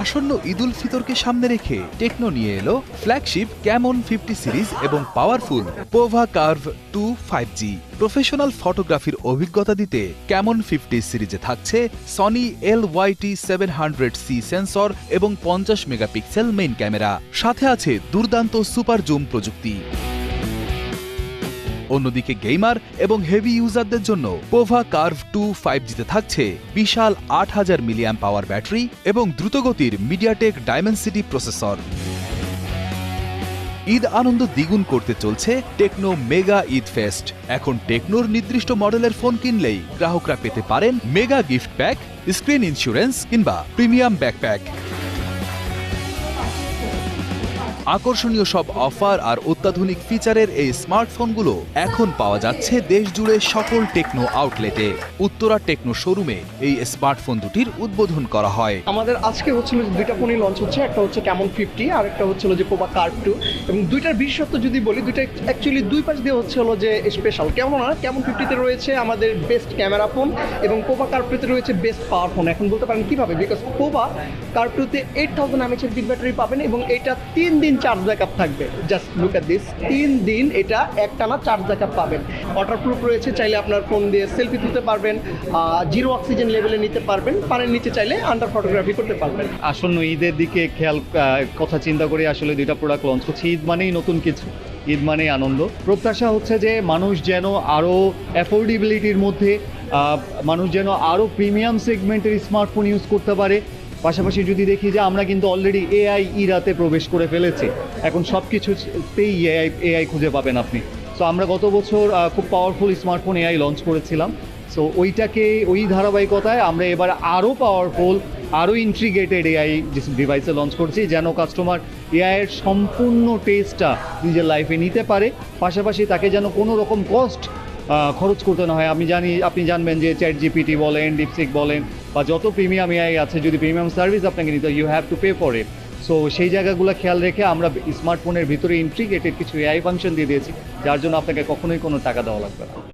আসন্ন ঈদুল ফিতরকে সামনে রেখে টেকনো নিয়ে এলো ফ্ল্যাগশিপ ক্যামন 50 সিরিজ এবং powerful Pova curve 2 5G। Professional ফটোগ্রাফির অভিজ্ঞতা দিতে ক্যামন 50 সিরিজে থাকছে সনি LYT 700C সেন্সর এবং 50 মেগাপিক্সেল মেইন ক্যামেরা, সাথে আছে দুর্দান্ত সুপার জুম প্রযুক্তি। অন্যদিকে গেমার এবং হেভি ইউজারদের জন্য পোভা কার্ভ 2 5Gতে থাকছে বিশাল 8000 মিলিঅ্যাম্প পাওয়ার ব্যাটারি এবং দ্রুতগতির মিডিয়াটেক ডায়মেনসিটি প্রসেসর। ঈদ আনন্দ দ্বিগুণ করতে চলছে টেকনো মেগা ঈদ ফেস্ট। এখন টেকনোর নির্দিষ্ট মডেলের ফোন কিনলেই গ্রাহকরা পেতে পারেন mega gift pack, screen insurance কিংবা প্রিমিয়াম ব্যাকপ্যাক। আকর্ষণীয় সব অফার আর অত্যাধুনিক ফিচারের এই স্মার্টফোনগুলো এখন পাওয়া যাচ্ছে দেশ জুড়ে সকল টেকনো আউটলেটে। উত্তরা টেকনো শোরুমে এই স্মার্টফোন দুটির উদ্বোধন করা হয়। আমাদের আজকে হচ্ছিল যে দুইটা ফোনই লঞ্চ হচ্ছে, একটা হচ্ছে ক্যামন 50 আর একটা হচ্ছিল যে পোভা কার্ভ 2। এবং দুইটার বিশেষত্ব যদি বলি, দুইটা অ্যাকচুয়ালি দুই পাশ দিয়ে হচ্ছে হলো যে স্পেশাল। কেমন না, ক্যামন 50তে রয়েছে আমাদের বেস্ট ক্যামেরা ফোন এবং পোভা কার্ভ 2তে রয়েছে বেস্ট পাওয়ার ফোন। এখন বলতে পারেন কিভাবে, বিকজ পোভা কার্ভ 2তে 8000 mAh বিগ ব্যাটারি পাবেন এবং এটা 3 দিন চার্জ ব্যাকআপ থাকবে। জাস্ট লুক এট দিস, 3 দিন এটা একটানা চার্জ ব্যাকআপ পাবেন। ওয়াটারপ্রুফ রয়েছে, চাইলে আপনার ফোন দিয়ে সেলফি তুলতে পারবেন, জিরো অক্সিজেন লেভেলে নিতে পারবেন, পানির নিচে চাইলে আন্ডার ফটোগ্রাফি করতে পারবেন। আসন্ন ঈদের দিকে কথা চিন্তা করে আসলে দুইটা প্রোডাক্ট লঞ্চ করছি। ঈদ মানেই নতুন কিছু, ঈদ মানেই আনন্দ। প্রত্যাশা হচ্ছে যে মানুষ যেন আরও অ্যাফোর্ডেবিলিটির মধ্যে, মানুষ যেন আরও প্রিমিয়াম সেগমেন্টের স্মার্টফোন ইউজ করতে পারে। পাশাপাশি যদি দেখি যে আমরা কিন্তু অলরেডি এআই ইরাতে প্রবেশ করে ফেলেছি, এখন সব কিছুতেই এআই খুঁজে পাবেন আপনি। সো আমরা গত বছর খুব পাওয়ারফুল স্মার্টফোন এআই লঞ্চ করেছিলাম। সো ওই ধারাবাহিকতায় আমরা এবার আরও পাওয়ারফুল, আরও ইন্টিগ্রেটেড এআই ডিভাইসে লঞ্চ করছি, যেন কাস্টমার এআইয়ের সম্পূর্ণ টেস্টটা নিজের লাইফে নিতে পারে। পাশাপাশি তাকে যেন কোনো রকম কস্ট খরচ করতে না হয়। আপনি জানবেন যে চ্যাট জিপিটি বলেন, ডিপসিক বলেন, বা যত প্রিমিয়াম এআই আছে, যদি প্রিমিয়াম সার্ভিস আপনাকে নিতে হয়, you have to pay for it. So সেই জায়গাগুলো খেয়াল রেখে আমরা স্মার্টফোনের ভিতরে ইন্টিগ্রেটেড কিছু এআই ফাংশন দিয়ে দিয়েছি, যার জন্য আপনাকে কখনোই কোনো টাকা দেওয়া লাগবে না।